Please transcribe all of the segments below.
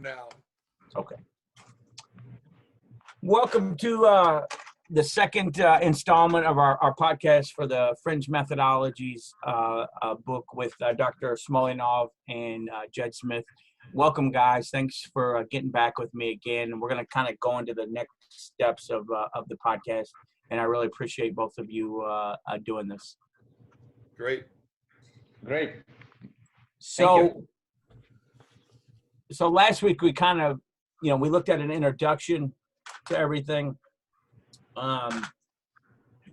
now. Okay. Welcome to the second installment of our podcast for the Fringe Methodologies book with Dr. Smolyanov and Jed Smith. Welcome, guys. Thanks for getting back with me again. And we're going to kind of go into the next steps of the podcast. And I really appreciate both of you doing this. Great. So last week we kind of, we looked at an introduction to everything,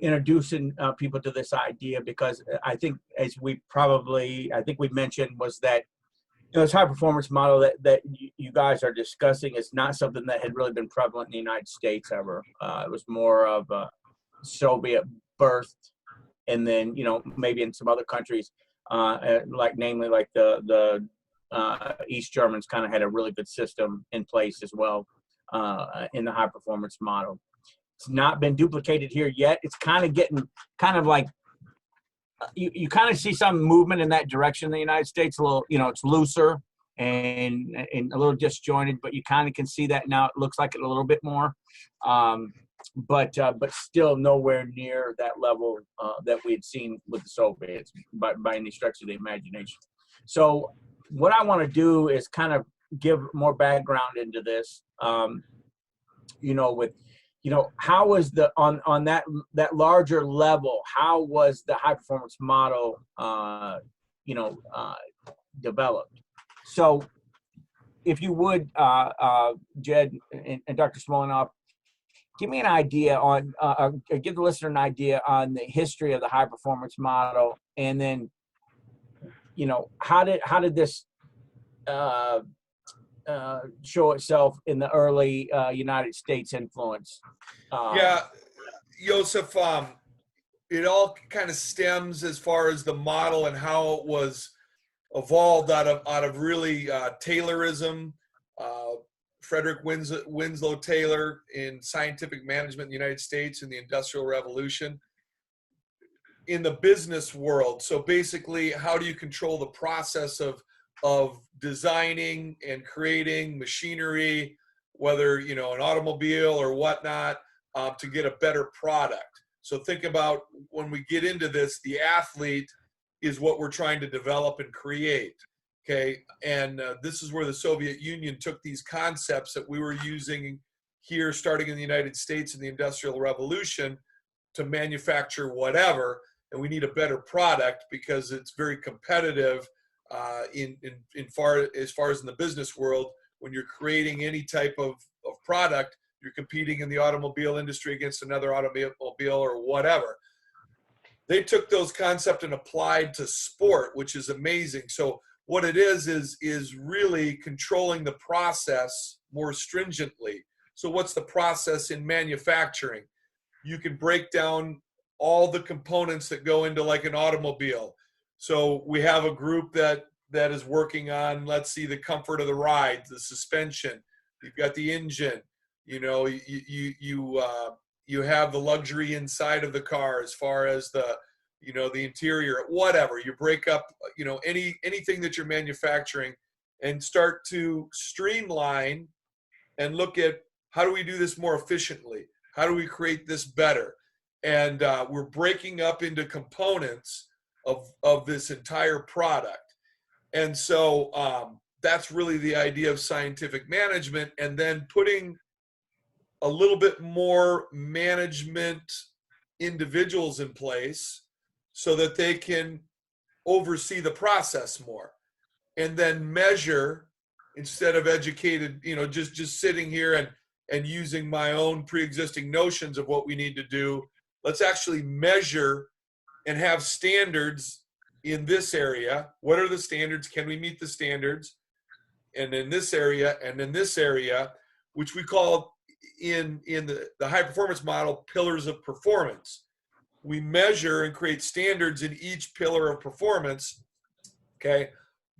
introducing people to this idea, because I think we mentioned was that, this high performance model that you guys are discussing is not something that had really been prevalent in the United States ever. It was more of a Soviet birth, and then, maybe in some other countries, namely the East Germans kind of had a really good system in place as well in the high performance model. It's not been duplicated here yet. It's kind of getting like you kind of see some movement in that direction in the United States. A little, it's looser and a little disjointed, but you kind of can see that now. It looks like it a little bit more, but still nowhere near that level that we had seen with the Soviets by any stretch of the imagination. So what I want to do is kind of give more background into this, how was on that larger level, how was the high performance model, developed? So if you would, Jed and Dr. Smolyanov, give me an idea on, give the listener an idea on the history of the high performance model, and then, how did this show itself in the early United States influence? Joseph, it all kind of stems as far as the model and how it was evolved out of really Taylorism. Frederick Winslow Taylor in scientific management in the United States in the Industrial Revolution. In the business world, so basically, how do you control the process of designing and creating machinery, whether an automobile or whatnot, to get a better product? So think about, when we get into this, the athlete is what we're trying to develop and create. Okay, and this is where the Soviet Union took these concepts that we were using here, starting in the United States in the Industrial Revolution, to manufacture whatever, and we need a better product because it's very competitive. As far as in the business world, when you're creating any type of product, you're competing in the automobile industry against another automobile or whatever. They took those concepts and applied to sport, which is amazing. So what it is really controlling the process more stringently. So what's the process in manufacturing? You can break down all the components that go into like an automobile. So we have a group that is working on, let's see, the comfort of the ride, the suspension. You've got the engine. You have the luxury inside of the car as far as the interior, whatever. You break up, anything that you're manufacturing, and start to streamline and look at, how do we do this more efficiently? How do we create this better? And we're breaking up into components of this entire product. And so that's really the idea of scientific management, and then putting a little bit more management individuals in place so that they can oversee the process more, and then measure, instead of educated, just sitting here and using my own pre-existing notions of what we need to do. Let's actually measure and have standards in this area. What are the standards? Can we meet the standards? And in this area, and in this area, which we call in the high performance model, pillars of performance. We measure and create standards in each pillar of performance. Okay.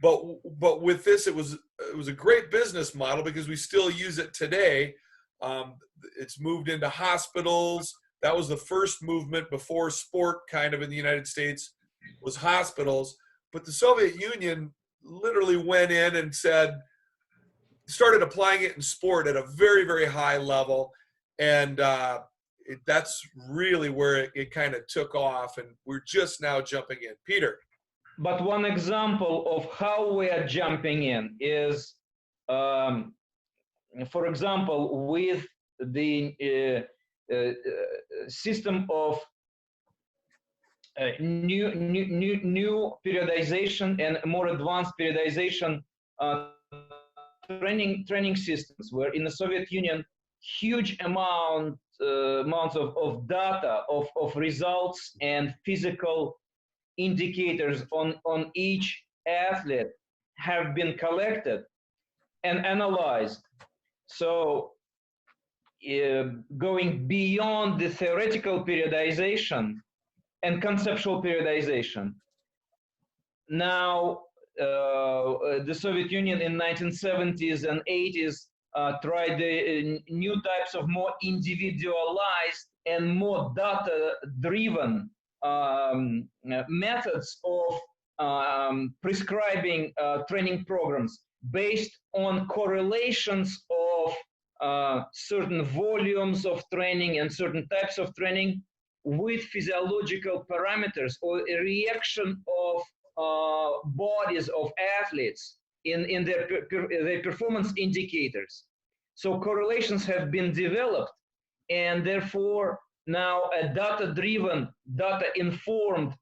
But with this, it was a great business model because we still use it today. It's moved into hospitals. That was the first movement before sport, kind of, in the United States, was hospitals. But the Soviet Union literally went in and said, started applying it in sport at a very, very high level. And that's really where it kind of took off. And we're just now jumping in. Peter. But one example of how we are jumping in is, for example, with the system of new periodization and more advanced periodization training systems, where in the Soviet Union, huge amounts of data, of results and physical indicators on each athlete have been collected and analyzed. So going beyond the theoretical periodization and conceptual periodization. Now, the Soviet Union in 1970s and 80s tried the new types of more individualized and more data-driven methods of prescribing training programs based on correlations of certain volumes of training and certain types of training with physiological parameters or a reaction of bodies of athletes in their performance indicators. So correlations have been developed, and therefore now a data-driven, data-informed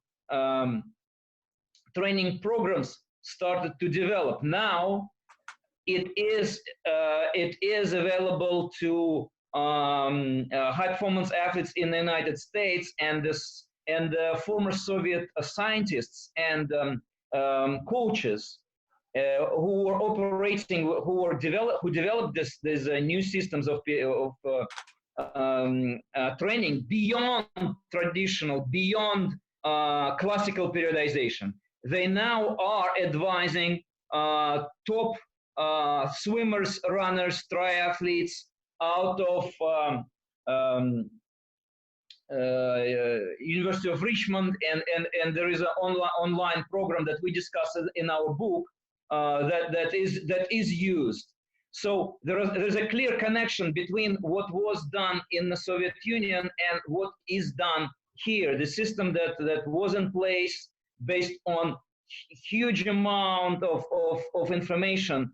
training programs started to develop. Now it is available to high performance athletes in the United States and the former Soviet scientists and coaches who were operating, who developed these new systems of training beyond traditional, beyond classical periodization. They now are advising top swimmers, runners, triathletes out of University of Richmond, and there is an online program that we discussed in our book that is used. So there's a clear connection between what was done in the Soviet Union and what is done here. The system that was in place based on huge amount of information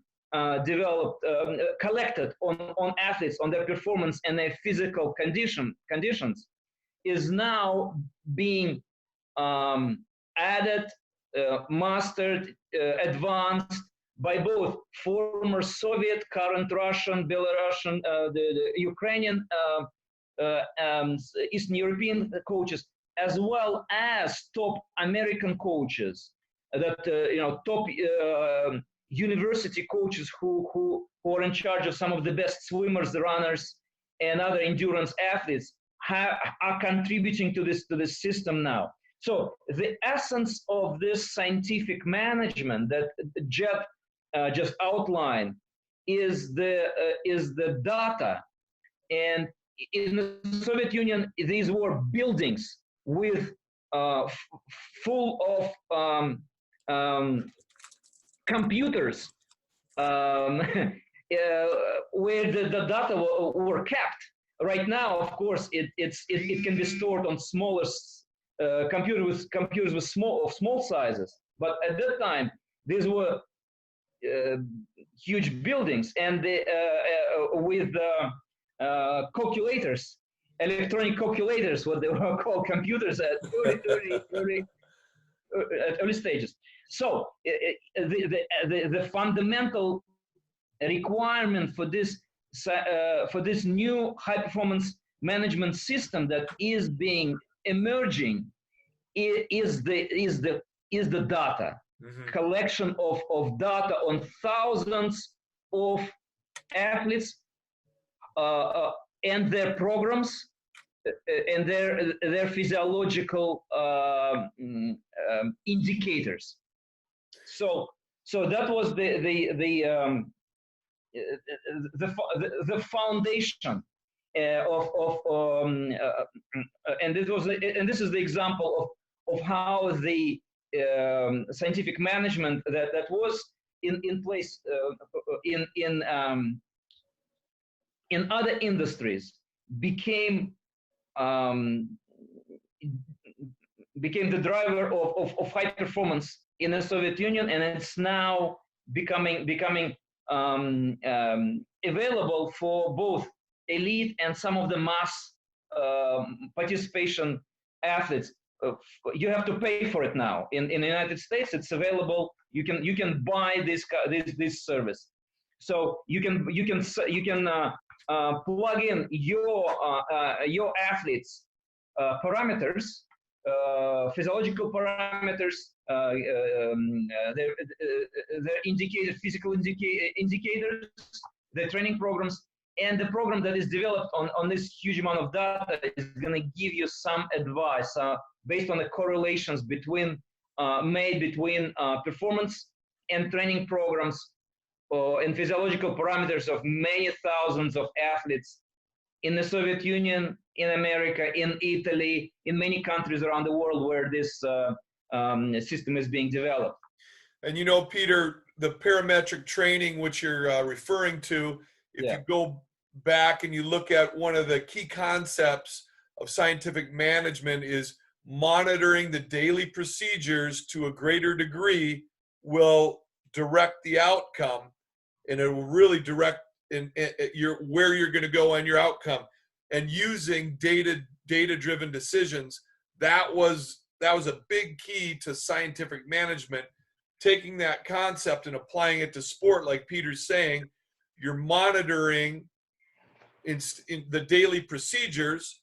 developed, collected on athletes, on their performance and their physical conditions, is now being added, mastered, advanced by both former Soviet, current Russian, Belarusian, the Ukrainian, Eastern European coaches, as well as top American coaches, that top university coaches who are in charge of some of the best swimmers, runners, and other endurance athletes are contributing to this system now. So the essence of this scientific management that Jed just outlined is the data. And in the Soviet Union, these were buildings with full of computers where the data were kept. Right now, of course, it can be stored on smaller computers with small sizes. But at that time, these were huge buildings, and with calculators, electronic calculators, what they were called computers at early stages. So the fundamental requirement for this new high performance management system that is being emerging is the data. Mm-hmm. Collection of data on thousands of athletes and their programs and their physiological indicators. So that was the foundation and this is the example of how the scientific management that was in place in other industries became became the driver of high performance in the Soviet Union, and it's now becoming available for both elite and some of the mass participation athletes. You have to pay for it now. In the United States, it's available. You can buy this service. So you can plug in your athletes' parameters, physiological parameters, their physical indicators, their training programs, and the program that is developed on this huge amount of data is going to give you some advice based on the correlations made between performance and training programs and physiological parameters of many thousands of athletes in the Soviet Union, in America, in Italy, in many countries around the world where this system is being developed. And you know, Peter, the parametric training, which you're referring to, if you go back and you look at one of the key concepts of scientific management is monitoring the daily procedures to a greater degree will direct the outcome, and it will really direct where you're going to go on your outcome. And using data-driven decisions, that was a big key to scientific management. Taking that concept and applying it to sport, like Peter's saying, you're monitoring in the daily procedures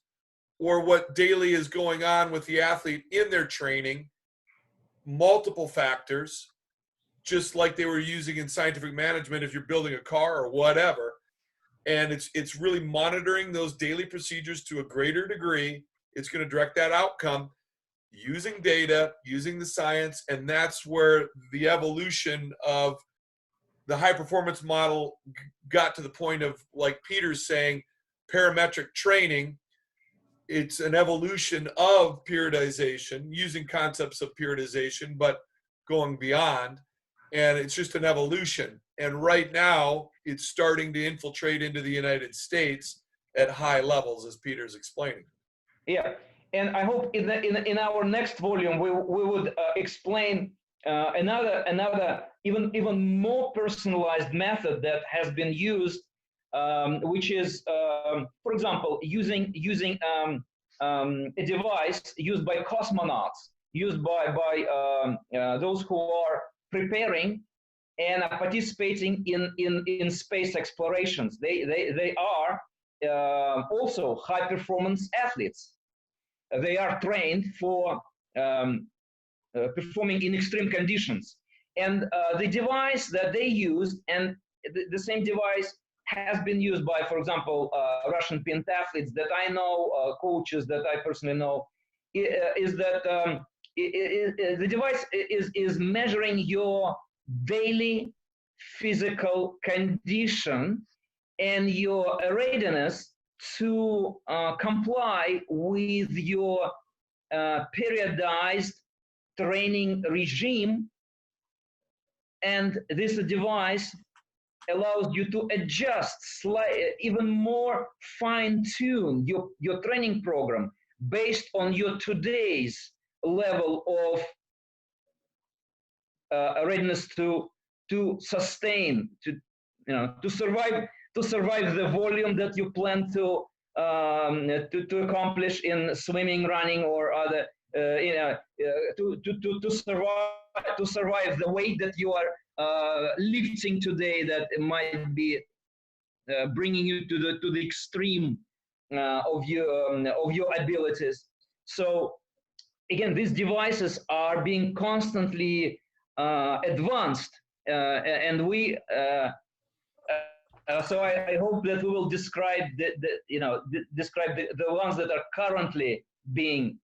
or what daily is going on with the athlete in their training, multiple factors, just like they were using in scientific management if you're building a car or whatever. And it's really monitoring those daily procedures to a greater degree. It's going to direct that outcome using data, using the science, and that's where the evolution of the high performance model got to the point of, like Peter's saying, parametric training. It's an evolution of periodization, using concepts of periodization, but going beyond. And it's just an evolution. And right now, it's starting to infiltrate into the United States at high levels, as Peter's explaining. Yeah, and I hope in our next volume we would explain another even more personalized method that has been used, which is, for example, using a device used by cosmonauts, used by those who are preparing and are participating in space explorations. They are also high performance athletes. They are trained for performing in extreme conditions. And the device that they use, and the same device has been used by, for example, Russian pentathletes that I know, coaches that I personally know, is that the device is measuring your daily physical condition and your readiness to comply with your periodized training regime. And this device allows you to adjust even more fine-tune your training program based on your today's level of readiness to sustain, to survive the volume that you plan to accomplish in swimming, running, or other, to survive the weight that you are lifting today that might be bringing you to the extreme of your abilities. So again, these devices are being constantly advanced, and we. So I hope that we will describe describe the ones that are currently being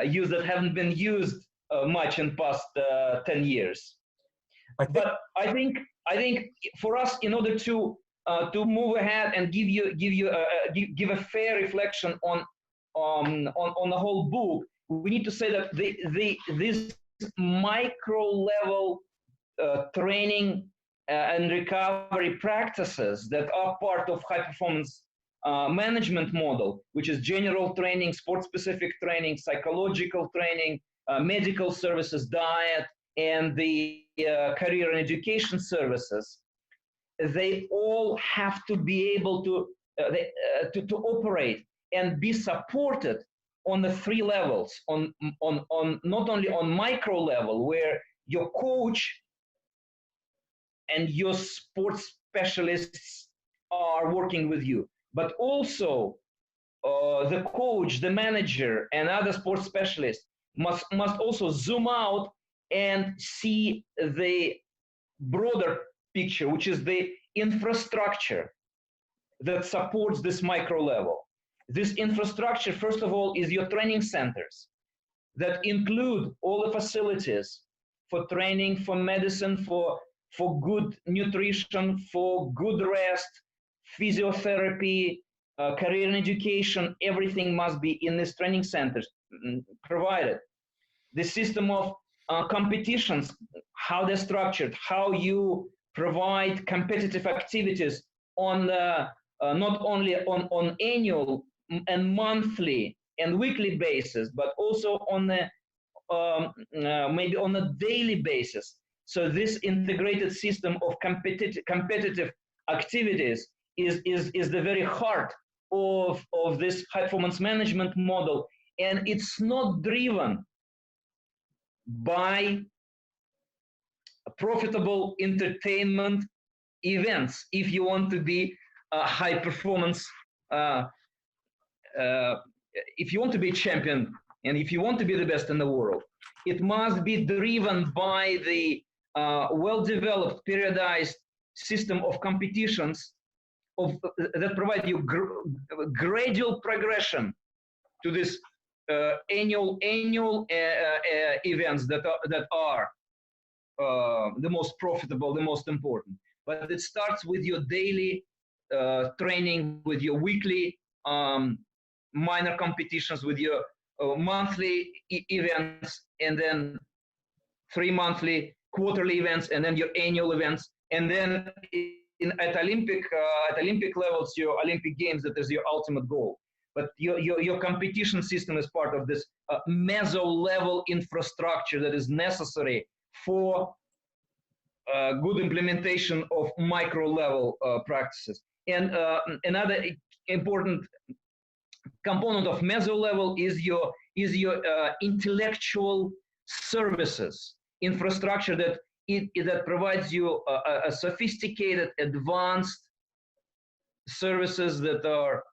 used, that haven't been used much in past 10 years. But I think for us, in order to move ahead and give a fair reflection on the whole book, we need to say that this micro level training and recovery practices that are part of high performance management model, which is general training, sport specific training, psychological training, medical services, diet, and the career and education services. They all have to be able to operate and be supported on the three levels, on not only on micro level, where your coach and your sports specialists are working with you, but also the coach, the manager, and other sports specialists must also zoom out and see the broader picture, which is the infrastructure that supports this micro level. This infrastructure, first of all, is your training centers that include all the facilities for training, for medicine, for good nutrition, for good rest, physiotherapy, career and education. Everything must be in these training centers provided. The system of competitions, how they're structured, how you provide competitive activities on the, not only on annual and monthly and weekly basis, but also on the maybe on a daily basis. So this integrated system of competitive activities is the very heart of this high performance management model, and it's not driven by profitable entertainment events. If you want to be a high performance, if you want to be a champion, and if you want to be the best in the world, it must be driven by the well-developed, periodized system of competitions that provide you gradual progression to this annual events that are the most profitable, the most important. But it starts with your daily training, with your weekly minor competitions, with your monthly events, and then 3 monthly, quarterly events, and then your annual events, and then at Olympic levels, your Olympic Games, that is your ultimate goal. But your competition system is part of this meso-level infrastructure that is necessary for good implementation of micro-level practices. And another important component of meso-level is your intellectual services infrastructure that provides you a sophisticated, advanced services that are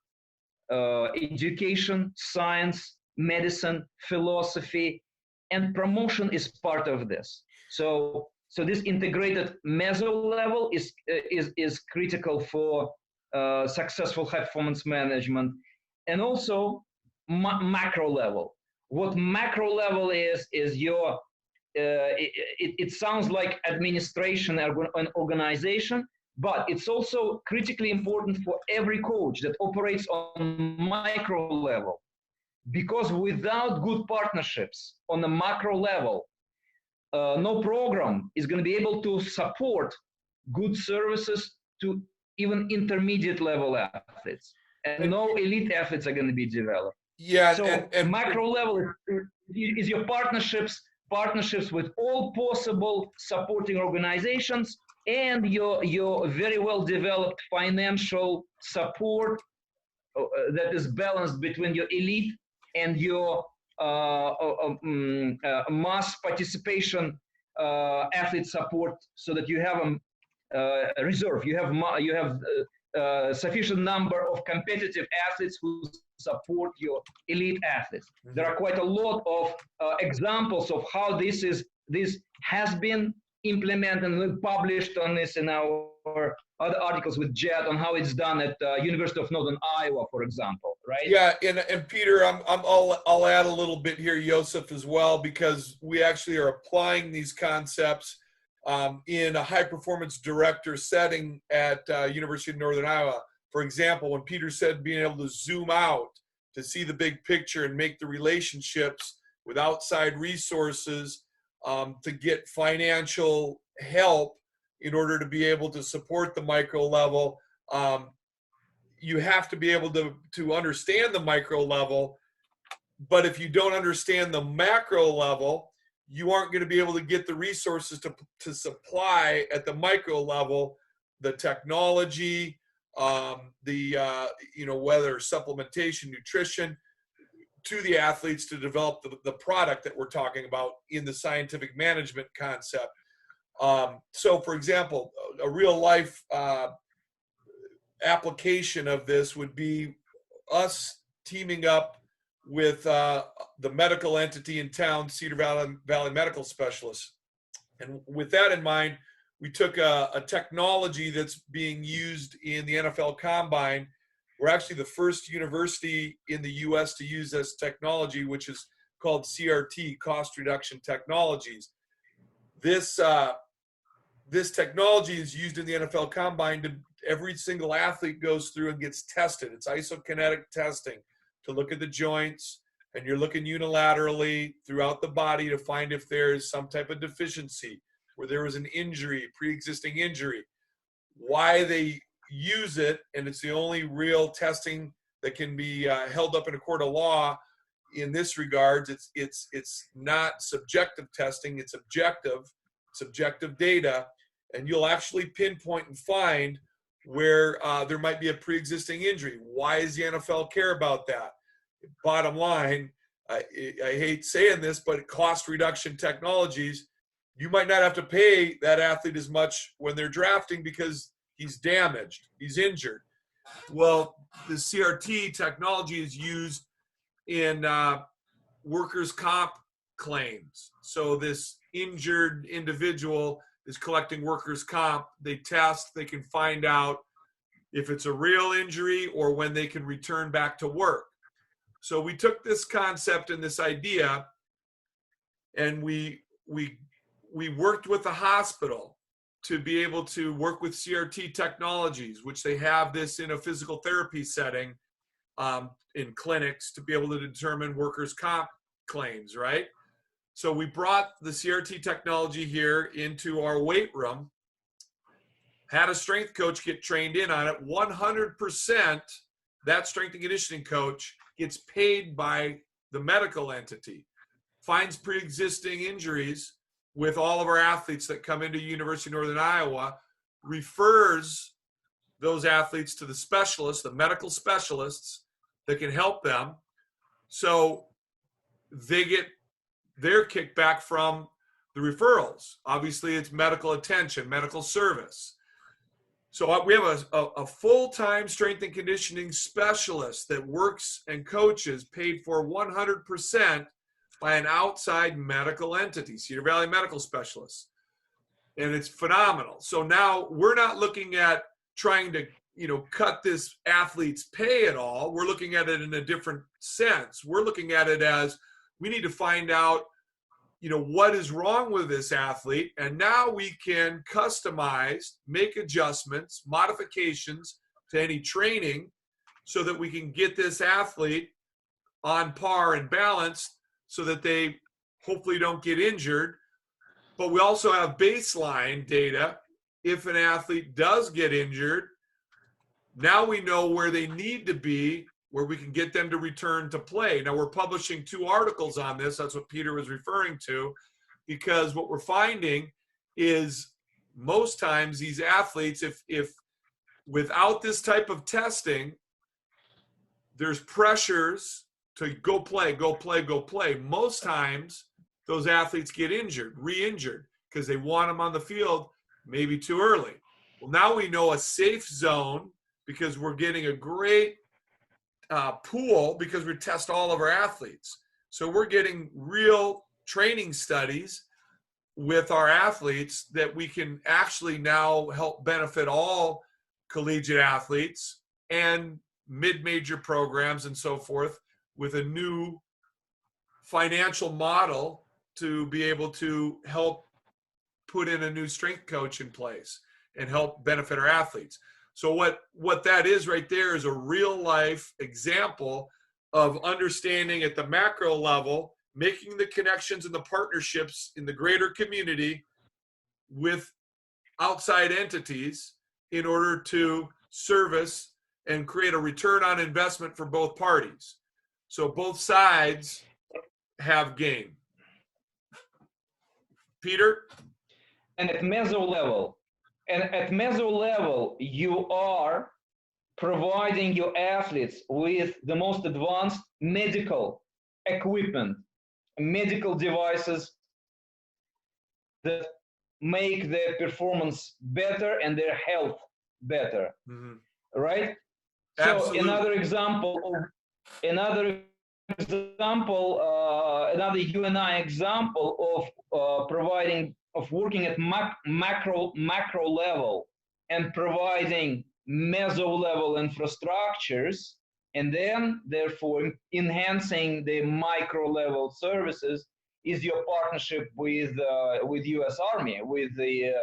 education, science, medicine, philosophy, and promotion is part of this. So this integrated meso level is critical for successful high performance management, and also macro level. What macro level is your it sounds like administration and organization, but it's also critically important for every coach that operates on micro level, because without good partnerships on the macro level, no program is going to be able to support good services to even intermediate level athletes, and no elite athletes are going to be developed. Yeah, so and macro level is your partnerships with all possible supporting organizations, and your very well developed financial support that is balanced between your elite and your mass participation athlete support, so that you have a reserve. You have sufficient number of competitive athletes who support your elite athletes. Mm-hmm. There are quite a lot of examples of how this has been implemented, and we published on this in our other articles with Jed on how it's done at University of Northern Iowa, for example, right? Yeah, and Peter, I'll add a little bit here, Joseph, as well, because we actually are applying these concepts in a high-performance director setting at University of Northern Iowa. For example, when Peter said being able to zoom out to see the big picture and make the relationships with outside resources to get financial help in order to be able to support the micro level. You have to be able to understand the micro level, but if you don't understand the macro level, you aren't going to be able to get the resources to supply at the micro level the technology, whether supplementation, nutrition, to the athletes to develop the product that we're talking about in the scientific management concept. So, for example, a real life application of this would be us teaming up with the medical entity in town, Cedar Valley Medical Specialists. And with that in mind, we took a technology that's being used in the NFL Combine. We're actually the first university in the U.S. to use this technology, which is called CRT, Cost Reduction Technologies. This technology is used in the NFL Combine. Every single athlete goes through and gets tested. It's isokinetic testing to look at the joints, and you're looking unilaterally throughout the body to find if there's some type of deficiency, where there was an injury, pre-existing injury, why they use it, and it's the only real testing that can be held up in a court of law in this regards. It's not subjective testing, it's subjective data, and you'll actually pinpoint and find where there might be a pre-existing injury. Why does the NFL care about that? Bottom line, I hate saying this, but cost reduction technologies, you might not have to pay that athlete as much when they're drafting because he's damaged, he's injured. Well, the CRT technology is used in workers' comp claims. So this injured individual is collecting workers' comp. They test, they can find out if it's a real injury or when they can return back to work. So we took this concept and this idea, and we worked with the hospital to be able to work with CRT technologies, which they have this in a physical therapy setting in clinics to be able to determine workers' comp claims, right? So we brought the CRT technology here into our weight room, had a strength coach get trained in on it. 100%, that strength and conditioning coach gets paid by the medical entity, finds pre-existing injuries with all of our athletes that come into University of Northern Iowa, refers those athletes to the specialists, the medical specialists that can help them. So they get their kickback from the referrals. Obviously, it's medical attention, medical service. So we have a full-time strength and conditioning specialist that works and coaches, paid for 100% by an outside medical entity, Cedar Valley Medical Specialists. And it's phenomenal. So now we're not looking at trying to, cut this athlete's pay at all. We're looking at it in a different sense. We're looking at it as we need to find out, what is wrong with this athlete. And now we can customize, make adjustments, modifications to any training so that we can get this athlete on par and balanced so that they hopefully don't get injured. But we also have baseline data. If an athlete does get injured, now we know where they need to be, where we can get them to return to play. Now we're publishing 2 articles on this. That's what Peter was referring to, because what we're finding is most times these athletes, if without this type of testing, there's pressures to go play. Most times those athletes get injured, re-injured, because they want them on the field maybe too early. Well, now we know a safe zone because we're getting a great pool because we test all of our athletes. So we're getting real training studies with our athletes that we can actually now help benefit all collegiate athletes and mid-major programs and so forth with a new financial model to be able to help put in a new strength coach in place and help benefit our athletes. So what that is right there is a real life example of understanding at the macro level making the connections and the partnerships in the greater community with outside entities in order to service and create a return on investment for both parties. So both sides have gain. Peter? And at meso level, you are providing your athletes with the most advanced medical equipment, medical devices that make their performance better and their health better, right? Absolutely. So another UNI example of working at macro level and providing meso level infrastructures, and then therefore enhancing the micro level services, is your partnership with U.S. Army, with the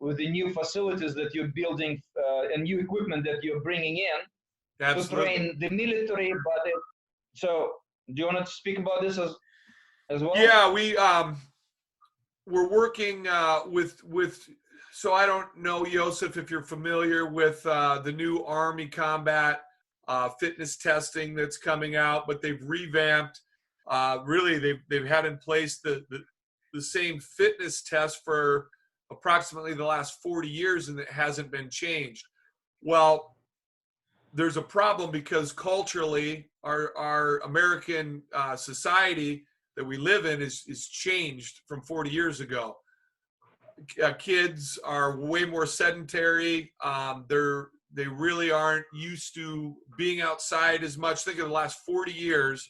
new facilities that you're building and new equipment that you're bringing in. Absolutely. To train the military. So do you want to speak about this as well? Yeah, we're working with. So I don't know, Joseph, if you're familiar with the new Army combat fitness testing that's coming out, but they've revamped. Really, they've had in place the same fitness test for approximately the last 40 years, and it hasn't been changed. Well, there's a problem because culturally, our American society that we live in is changed from 40 years ago. Kids are way more sedentary. They really aren't used to being outside as much. Think of the last 40 years,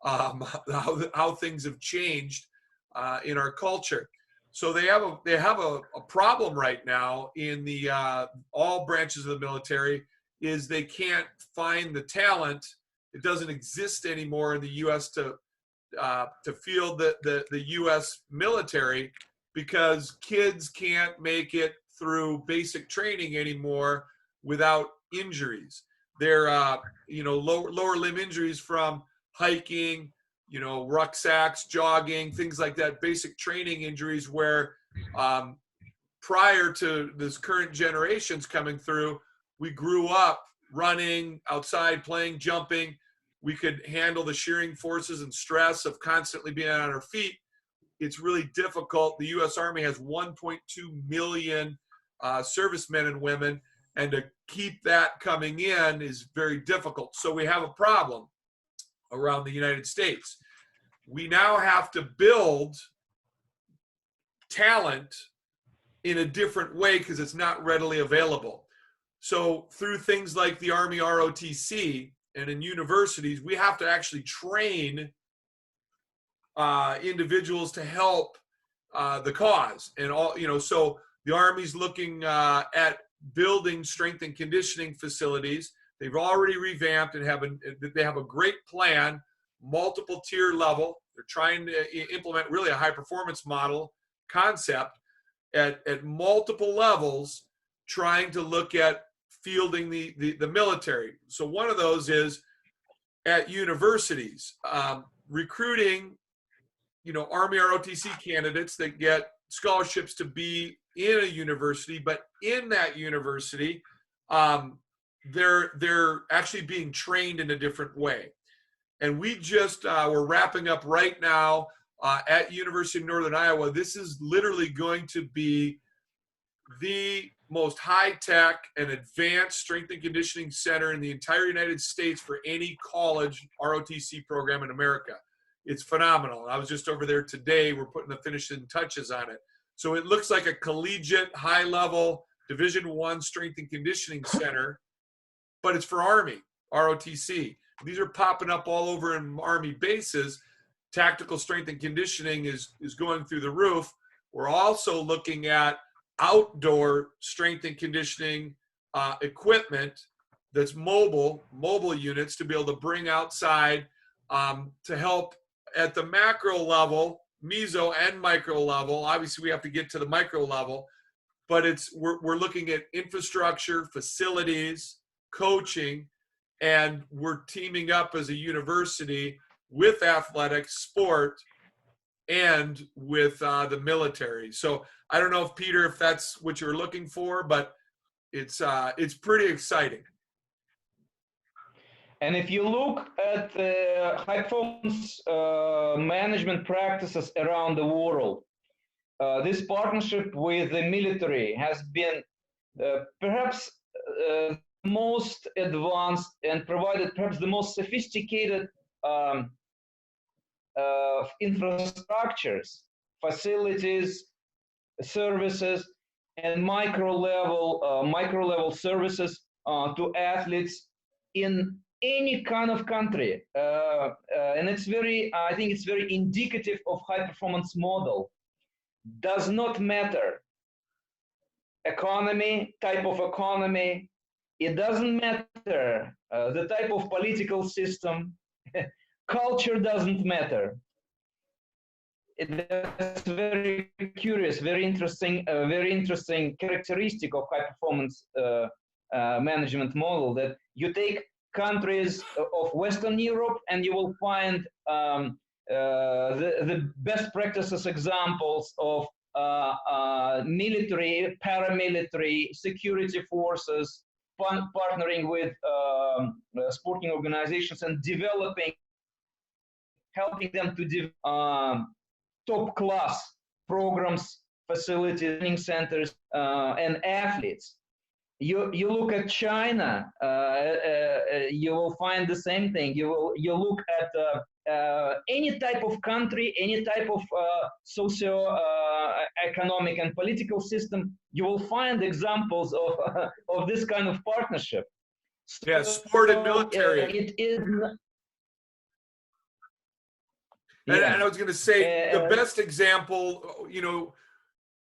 how things have changed in our culture. So they have a problem right now in the all branches of the military. Is they can't find the talent. It doesn't exist anymore in the U.S. to field the U.S. military, because kids can't make it through basic training anymore without injuries. They're lower limb injuries from hiking, rucksacks, jogging, things like that, basic training injuries where prior to this current generations coming through, we grew up running outside, playing, jumping. We could handle the shearing forces and stress of constantly being on our feet. It's really difficult. The U.S. Army has 1.2 million servicemen and women, and to keep that coming in is very difficult. So we have a problem around the United States. We now have to build talent in a different way because it's not readily available. So through things like the Army ROTC and in universities, we have to actually train individuals to help the cause. And so the Army's looking at building strength and conditioning facilities. They've already revamped and they have a great plan, multiple tier level. They're trying to implement really a high performance model concept at multiple levels, trying to look at fielding the military. So one of those is at universities, recruiting, Army ROTC candidates that get scholarships to be in a university, but in that university, they're actually being trained in a different way. And we just we're wrapping up right now at University of Northern Iowa. This is literally going to be the most high-tech and advanced strength and conditioning center in the entire United States for any college ROTC program in America. It's phenomenal. I was just over there today. We're putting the finishing touches on it. So it looks like a collegiate, high-level, Division I strength and conditioning center, but it's for Army, ROTC. These are popping up all over in Army bases. Tactical strength and conditioning is going through the roof. We're also looking at outdoor strength and conditioning equipment that's mobile units to be able to bring outside to help at the macro level, meso and micro level. Obviously, we have to get to the micro level, but we're looking at infrastructure, facilities, coaching, and we're teaming up as a university with athletics, sport, and with the military. So I don't know if Peter, if that's what you're looking for, but it's pretty exciting. And if you look at high performance management practices around the world, this partnership with the military has been perhaps most advanced and provided perhaps the most sophisticated infrastructures, facilities, services, and micro level services to athletes in any kind of country. And it's I think it's very indicative of high performance model. Does not matter economy, type of economy, it doesn't matter the type of political system, culture doesn't matter. It's very curious, very interesting characteristic of high performance management model, that you take countries of Western Europe and you will find the best practices examples of military, paramilitary, security forces, partnering with sporting organizations and helping them to develop top class programs, facilities, training centers, and athletes. You look at China, you will find the same thing. You look at any type of country, any type of socio-economic and political system, you will find examples of this kind of partnership. Yeah, sport and military. It is. And I was going to say, the best example,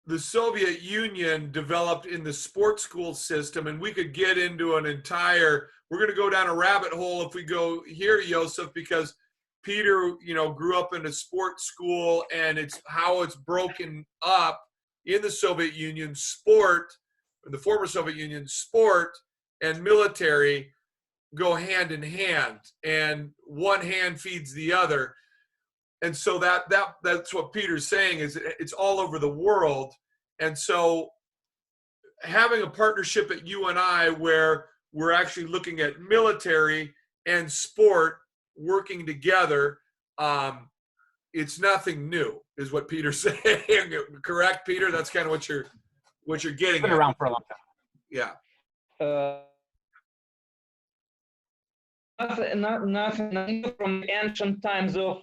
the Soviet Union developed in the sports school system, and we could get into we're going to go down a rabbit hole if we go here, Josef, because Peter, grew up in a sports school, and it's how it's broken up in the Soviet Union. Sport, in the former Soviet Union, sport and military go hand in hand, and one hand feeds the other. And so that's what Peter's saying, is it's all over the world. And so having a partnership at UNI where we're actually looking at military and sport working together, it's nothing new, is what Peter's saying. Correct, Peter? That's kind of what you're getting It's been at. around for a long time. Yeah. Nothing from ancient times of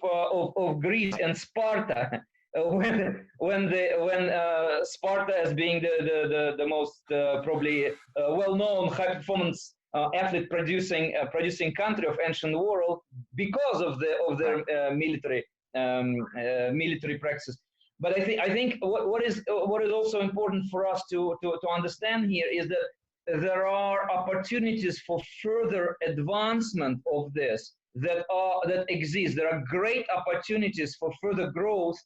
Greece and Sparta, when Sparta, as being the most probably well-known high-performance athlete producing country of ancient world, because of their military practices. But I think what is also important for us to understand here is that there are opportunities for further advancement of this that exist. There are great opportunities for further growth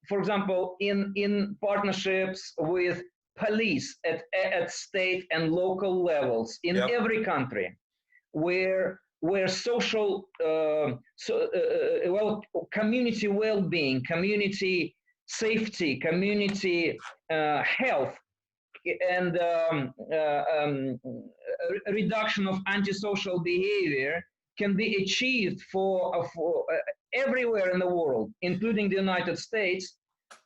for example, in partnerships with police at state and local levels in every country, where social community well-being, community safety, community health, and reduction of antisocial behavior can be achieved for everywhere in the world, including the United States,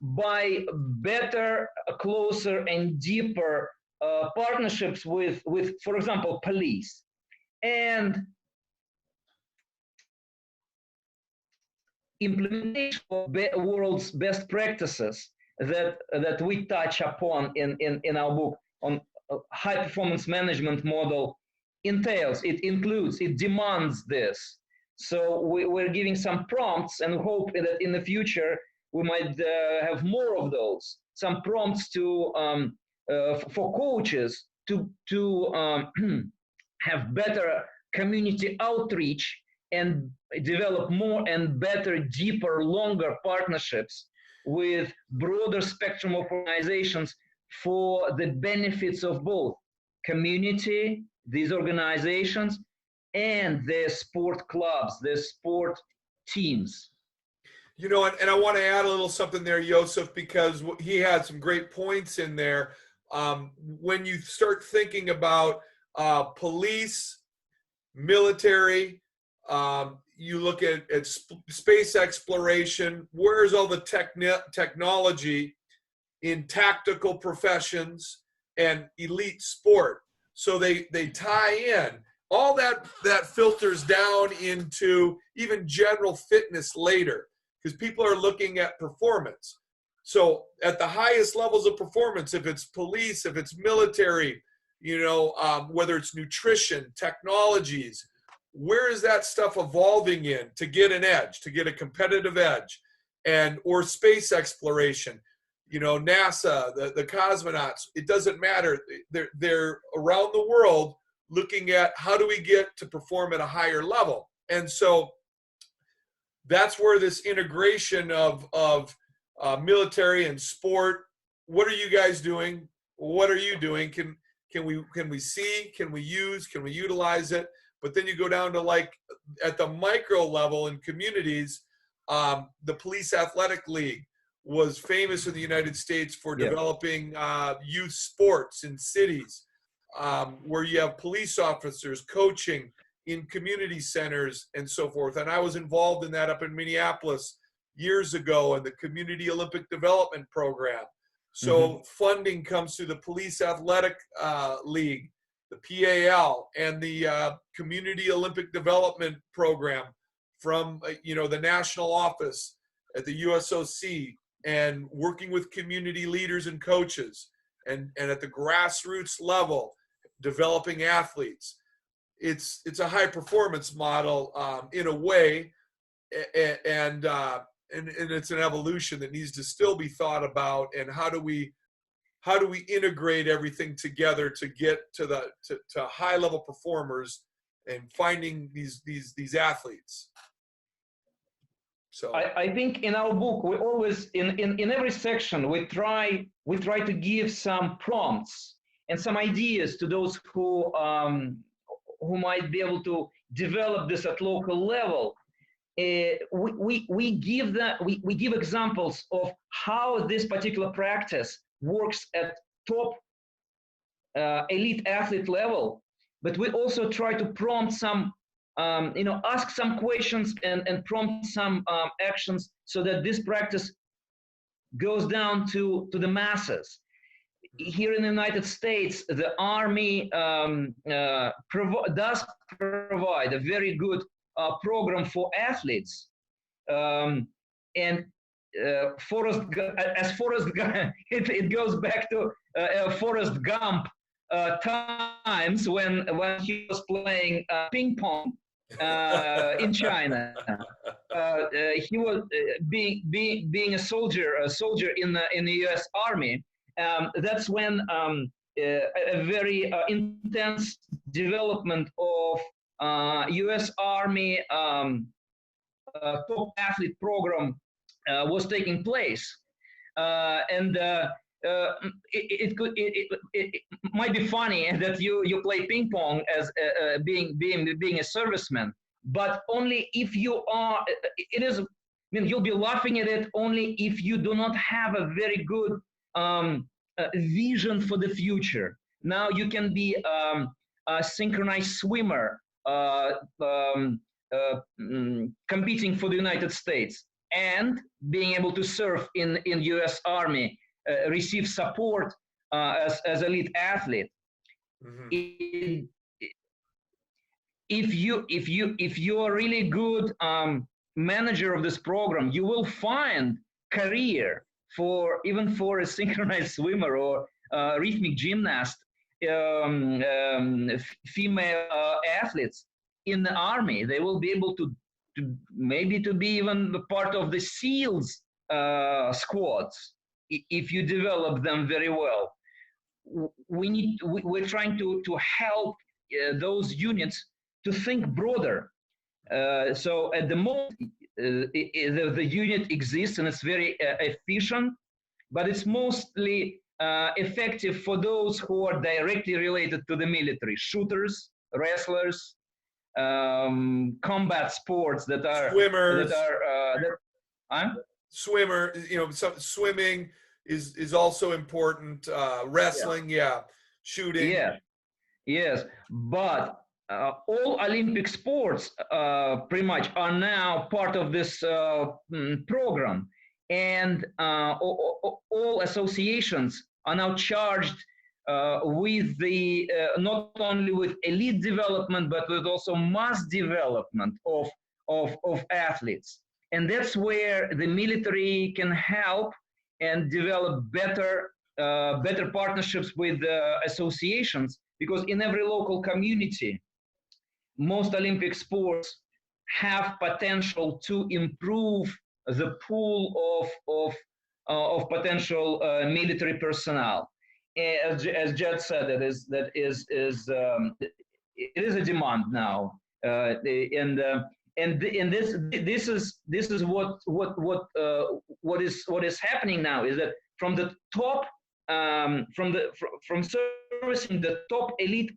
by better, closer, and deeper partnerships with, for example, police. And implementation of world's best practices that we touch upon in our book on high performance management model it demands this. So we're giving some prompts and hope that in the future we might have more of those, some prompts to for coaches to have better community outreach and develop more and better, deeper, longer partnerships with broader spectrum of organizations for the benefits of both community, these organizations, and their sport clubs, their sport teams. You know, and I want to add a little something there, Joseph, because he had some great points in there. When you start thinking about police, military, you look at space exploration, where's all the technology in tactical professions and elite sport? So they tie in. All that filters down into even general fitness later, because people are looking at performance. So at the highest levels of performance, if it's police, if it's military, you know, whether it's nutrition, technologies, where is that stuff evolving in to get an edge, to get a competitive edge? And or space exploration, you know, NASA, the cosmonauts, it doesn't matter. They're around the world looking at how do we get to perform at a higher level. And so that's where this integration of military and sport. What are you guys doing? What are you doing? Can we see? Can we use? Can we utilize it? But then you go down to, like, at the micro level in communities, the Police Athletic League was famous in the United States for developing youth sports in cities, where you have police officers coaching in community centers and so forth. And I was involved in that up in Minneapolis years ago in the Community Olympic Development Program. So funding comes through the Police Athletic League, the PAL, and the Community Olympic Development Program from the national office at the USOC, and working with community leaders and coaches, and at the grassroots level, developing athletes. It's a high performance model in a way, and it's an evolution that needs to still be thought about. And how do we integrate everything together to get to high level performers and finding these athletes? So I think in our book we always in every section we try to give some prompts and some ideas to those who might be able to develop this at local level. We give examples of how this particular practice works at top elite athlete level, but we also try to prompt some ask some questions and prompt some actions so that this practice goes down to the masses. Here in the United States, the Army does provide a very good program for athletes, and Forrest Gump, it goes back to Forrest Gump times when he was playing ping pong in China. He was being a soldier in the U.S. Army. That's when a very intense development of U.S. Army top athlete program was taking place, and it might be funny that you play ping pong as being a serviceman, but only if you are. It is. I mean, you'll be laughing at it only if you do not have a very good vision for the future. Now you can be a synchronized swimmer competing for the United States and being able to serve in U.S. Army, receive support as elite athlete. If you are really good manager of this program, you will find career for a synchronized swimmer or rhythmic gymnast, female athletes in the Army. They will be able to be even the part of the SEALs squads if you develop them very well. We're trying to help those units to think broader. So at the moment, the unit exists and it's very efficient, but it's mostly effective for those who are directly related to the military: shooters, wrestlers, combat sports that are swimmers. Huh? Swimmer, swimming is also important. Wrestling, yeah. Shooting. Yeah. Yes, but all Olympic sports pretty much are now part of this program, and all associations are now charged with the not only with elite development but with also mass development of athletes, and that's where the military can help and develop better partnerships with associations, because in every local community, most Olympic sports have potential to improve the pool of potential military personnel. As Jed said, it is a demand now, and this is what is happening now, is that from the top, from servicing the top elite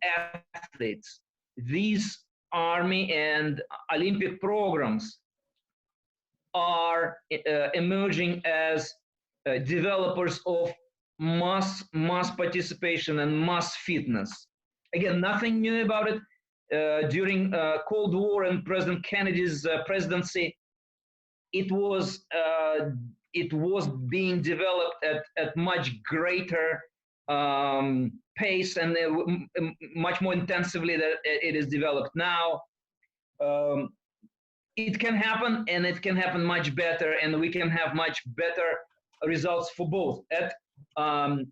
athletes, these Army and Olympic programs are emerging as developers of mass participation and mass fitness. Again, nothing new about it. During Cold War and President Kennedy's presidency, it was being developed at much greater pace and much more intensively than it is developed now. It can happen, and it can happen much better, and we can have much better results for both at a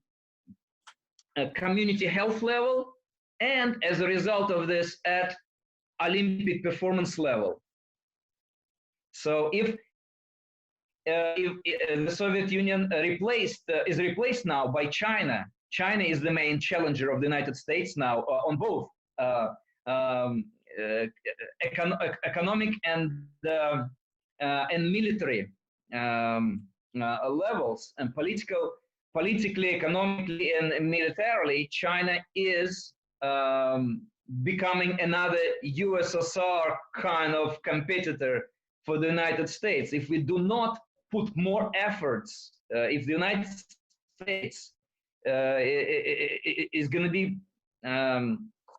community health level, and as a result of this, at Olympic performance level. So if the Soviet Union is replaced now by China, China is the main challenger of the United States now on both economic and military levels, and politically, economically, and militarily. China is becoming another USSR kind of competitor for the United States. If we do not put more efforts, if the United States is going to be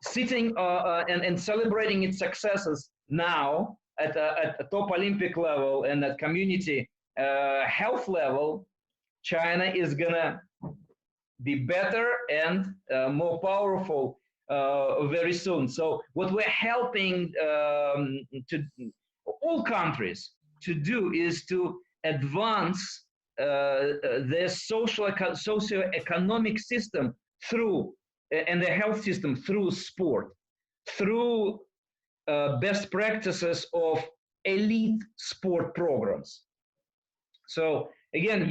sitting and celebrating its successes now at a top Olympic level and at community health level, China is going to be better and more powerful very soon. So what we're helping to all countries to do is to advance their socio-economic system through, and the health system through sport, through best practices of elite sport programs. So again,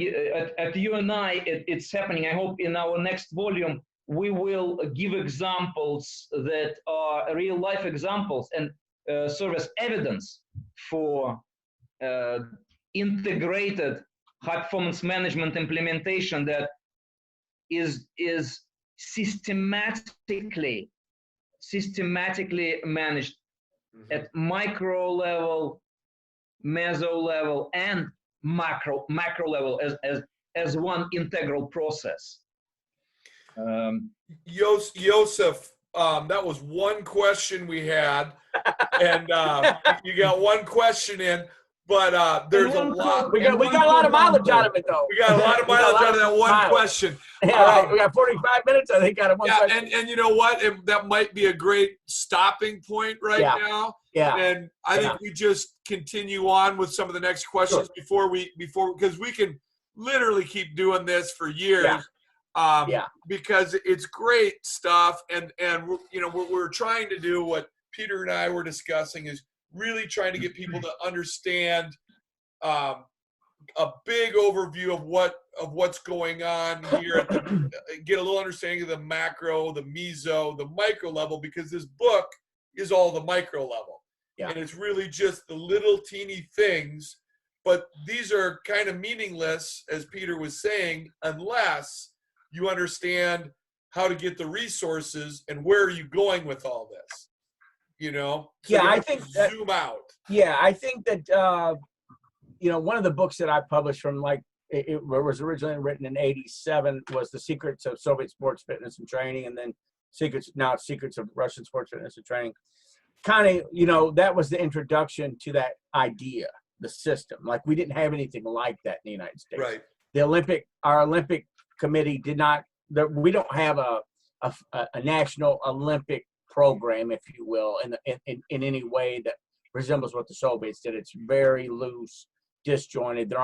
at UNI, it's happening. I hope in our next volume, we will give examples that are real life examples and serve as evidence for integrated high performance management implementation that is systematically managed at micro level, meso level, and macro level as one integral process. Joseph, that was one question we had, and you got one question in, but there's a lot. We got a lot of mileage out of it, though. We got a lot of mileage out of that one question. Yeah, right. We got 45 minutes, I think, out of one question. And you know what? That might be a great stopping point now. Yeah. And I think we just continue on with some of the next questions before because we can literally keep doing this for years. Because it's great stuff, and what we're trying to do, what Peter and I were discussing, is really trying to get people to understand a big overview of what's going on here, get a little understanding of the macro, the meso, the micro level, because this book is all the micro level, and it's really just the little teeny things, but these are kind of meaningless, as Peter was saying, unless you understand how to get the resources and where are you going with all this, So I think zoom out. Yeah, I think that one of the books that I published from it was originally written in '87 was The Secrets of Soviet Sports Fitness and Training, and then Secrets of Russian Sports Fitness and Training. Kind of, that was the introduction to that idea, the system. Like, we didn't have anything like that in the United States. Right. Our Olympic committee we don't have a national Olympic program, if you will, in any way that resembles what the Soviets did. It's very loose, disjointed.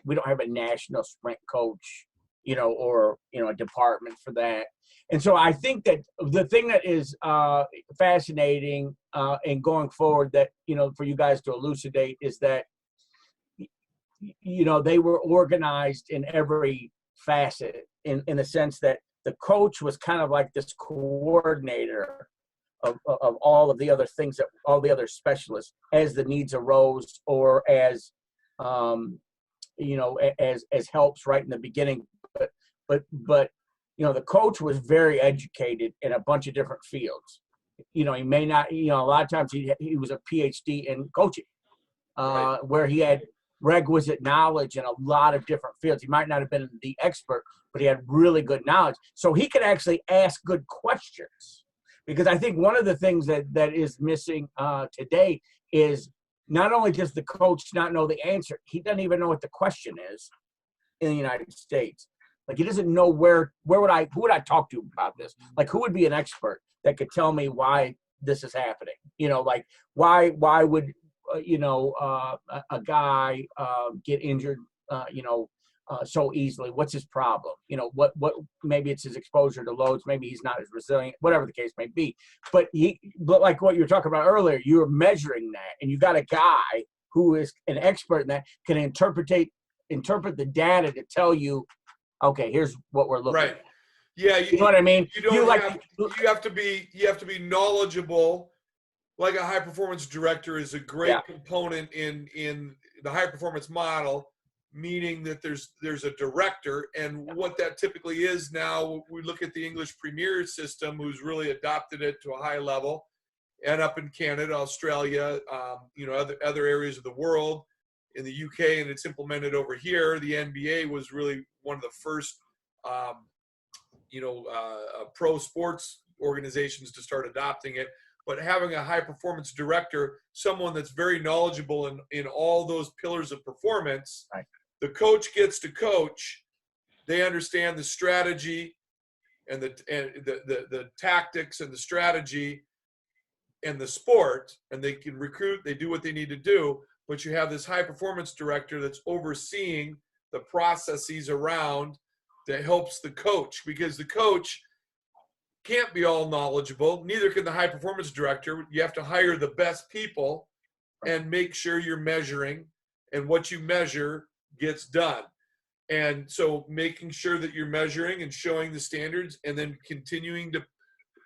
We don't have a national sprint coach, or a department for that. And so I think that the thing that is fascinating and going forward that, for you guys to elucidate is that, they were organized in every facet in the sense that the coach was kind of like this coordinator of all of the other things, that all the other specialists, as the needs arose, or as as helps right in the beginning. But the coach was very educated in a bunch of different fields. He may not, a lot of times he was a PhD in coaching, Right. where he had requisite knowledge in a lot of different fields. He might not have been the expert, but he had really good knowledge. So he could actually ask good questions. Because I think one of the things that is missing today is not only does the coach not know the answer, he doesn't even know what the question is in the United States. Like, he doesn't know who would I talk to about this? Like, who would be an expert that could tell me why this is happening? Like, why would a guy get injured so easily? What's his problem? What maybe it's his exposure to loads, maybe he's not as resilient, whatever the case may be. But like what you were talking about earlier, you're measuring that, and you got a guy who is an expert in that, can interpret the data to tell you, okay, here's what we're looking at. Yeah, you know what I mean? You have to be knowledgeable. Like, a high performance director is a great component in the high performance model, meaning that there's a director, and what that typically is now, we look at the English Premier system, who's really adopted it to a high level, and up in Canada, Australia, other areas of the world, in the UK, and it's implemented over here. The NBA was really one of the first, pro sports organizations to start adopting it. But having a high performance director, someone that's very knowledgeable in all those pillars of performance, right. The coach gets to coach. They understand the strategy and the tactics and the strategy and the sport, and they can recruit. They do what they need to do. But you have this high performance director that's overseeing the processes around that helps the coach, because the coach can't be all knowledgeable. Neither can the high performance director. You have to hire the best people and make sure you're measuring, and what you measure gets done. And so making sure that you're measuring and showing the standards, and then continuing to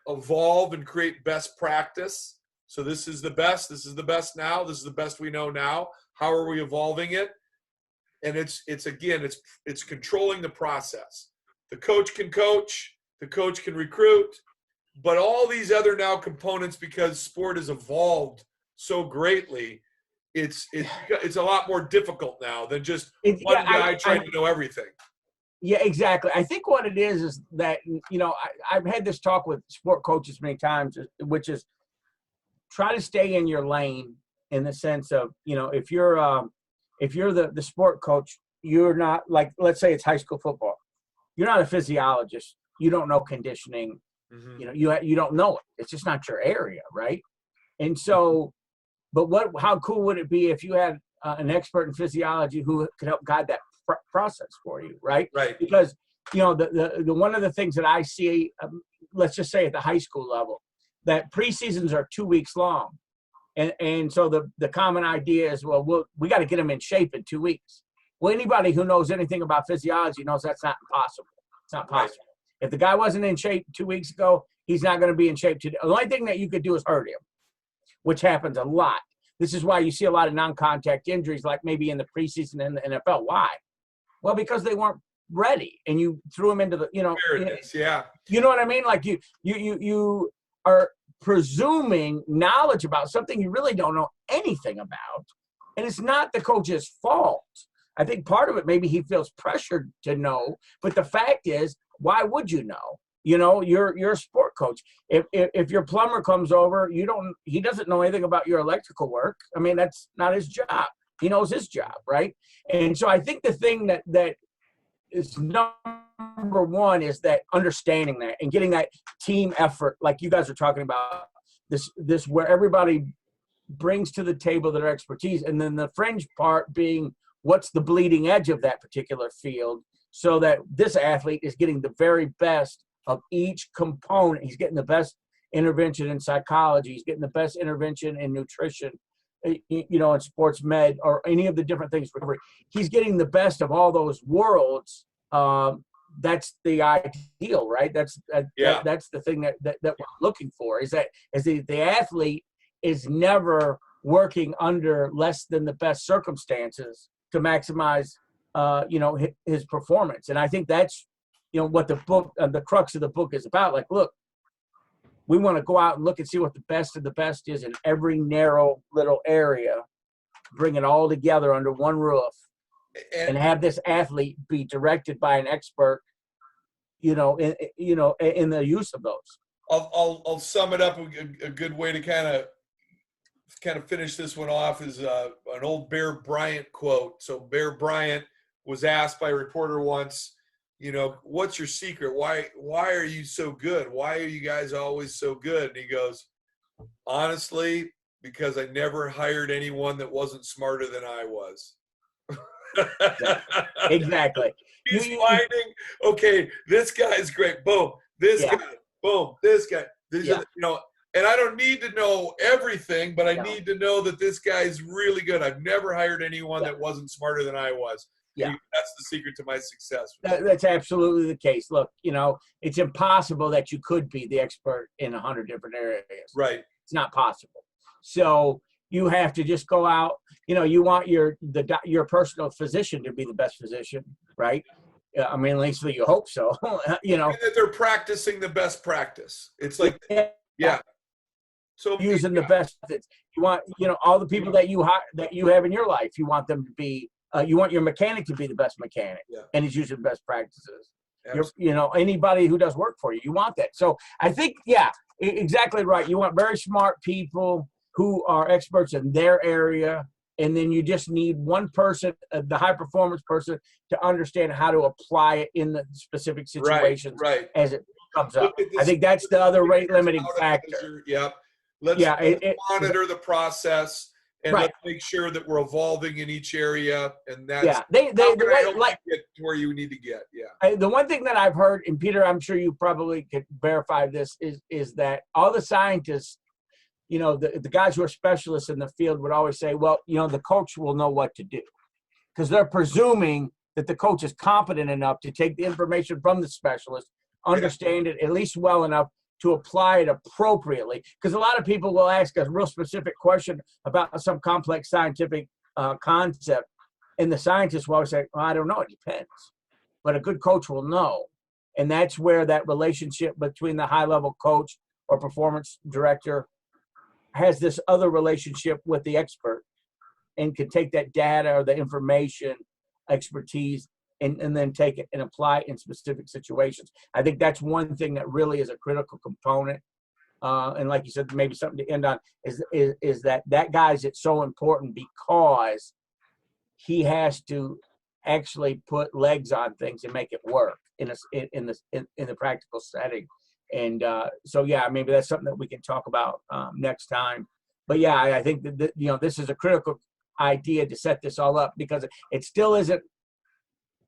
evolve and create best practice. So this is the best now. This is the best we know now. How are we evolving it? And it's controlling the process. The coach can coach, the coach can recruit, but all these other now components, because sport has evolved so greatly, it's a lot more difficult now than just one guy trying to know everything. Yeah, exactly. I think what it is that, I've had this talk with sport coaches many times, which is try to stay in your lane, in the sense of, if you're the sport coach, you're not, like, let's say it's high school football. You're not a physiologist. You don't know conditioning. Mm-hmm. You don't know it. It's just not your area, right? And so, but how cool would it be if you had an expert in physiology who could help guide that process for you, right? Right. Because the one of the things that I see, let's just say at the high school level, that preseasons are 2 weeks long, and so the common idea is, we got to get them in shape in 2 weeks. Well, anybody who knows anything about physiology knows that's not possible. It's not possible. Right. If the guy wasn't in shape 2 weeks ago, he's not going to be in shape today. The only thing that you could do is hurt him, which happens a lot. This is why you see a lot of non-contact injuries, like maybe in the preseason in the NFL. Why? Well, because they weren't ready, and you threw them into the, yeah. You know what I mean? Like you are presuming knowledge about something you really don't know anything about, And it's not the coach's fault. I think part of it, maybe he feels pressured to know, but the fact is, why would you know? You know, you're a sport coach. If your plumber comes over, he doesn't know anything about your electrical work. I mean, that's not his job. He knows his job, right? And so I think the thing that is number one is that understanding that and getting that team effort, like you guys are talking about, this where everybody brings to the table their expertise, and then the fringe part being what's the bleeding edge of that particular field, so that this athlete is getting the very best of each component. He's getting the best intervention in psychology. He's getting the best intervention in nutrition, you know, in sports med, or any of the different things. He's getting the best of all those worlds. That's the ideal, right? That's the thing that we're looking for, is the athlete is never working under less than the best circumstances to maximize, you know, his performance. And I think that's, you know, what the book, the crux of the book is about. Like, look, we want to go out and look and see what the best of the best is in every narrow little area, bring it all together under one roof, and have this athlete be directed by an expert, you know, in the use of those. I'll sum it up. A good way to kind of finish this one off is an old Bear Bryant quote. So Bear Bryant was asked by a reporter once, you know, what's your secret? Why are you so good? Why are you guys always so good? And he goes, honestly, because I never hired anyone that wasn't smarter than I was. Exactly. He's finding, okay, this guy's great. Boom. This guy. Boom. This guy. You know, and I don't need to know everything, but I need to know that this guy's really good. I've never hired anyone that wasn't smarter than I was. Yeah. That's the secret to my success. That's absolutely the case. Look, you know, it's impossible that you could be the expert in 100 different areas. Right. It's not possible. So you have to just go out. You know, you want your personal physician to be the best physician, right? I mean, at least you hope so. You know, and that they're practicing the best practice. It's like, yeah. So using the best methods. You want, you know, all the people that you have in your life, you want them to be. You want your mechanic to be the best mechanic, and he's using the best practices. You know, anybody who does work for you, you want that. So I think, exactly right. You want very smart people who are experts in their area, and then you just need one person, the high performance person, to understand how to apply it in the specific situations as it comes up. I think that's the other rate limiting factor. Yep. Let's monitor the process. And let's make sure that we're evolving in each area, and that's they get to where you need to get. Yeah. The one thing that I've heard, and Peter, I'm sure you probably could verify this, is that all the scientists, you know, the guys who are specialists in the field would always say, well, you know, the coach will know what to do, because they're presuming that the coach is competent enough to take the information from the specialist, understand it at least well enough to apply it appropriately. Because a lot of people will ask a real specific question about some complex scientific concept, and the scientist will always say, well, I don't know, it depends. But a good coach will know. And that's where that relationship between the high-level coach or performance director has this other relationship with the expert, and can take that data or the information, expertise, and then take it and apply it in specific situations. I think that's one thing that really is a critical component. And like you said, maybe something to end on is that guy's it's so important, because he has to actually put legs on things and make it work in the practical setting. And so maybe that's something that we can talk about next time. But I think that you know, this is a critical idea to set this all up, because it still isn't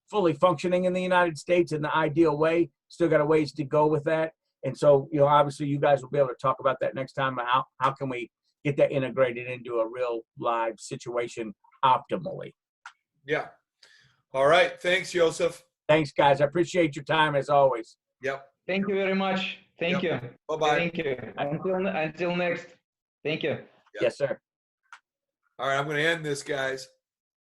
fully functioning in the United States in the ideal way. Still got a ways to go with that. And so, you know, obviously you guys will be able to talk about that next time. How can we get that integrated into a real live situation optimally? Yeah. All right. Thanks, Joseph. Thanks, guys. I appreciate your time as always. Yep. Thank you very much. Thank you. Bye-bye. Thank you. Until next. Thank you. Yes, sir. All right. I'm going to end this, guys.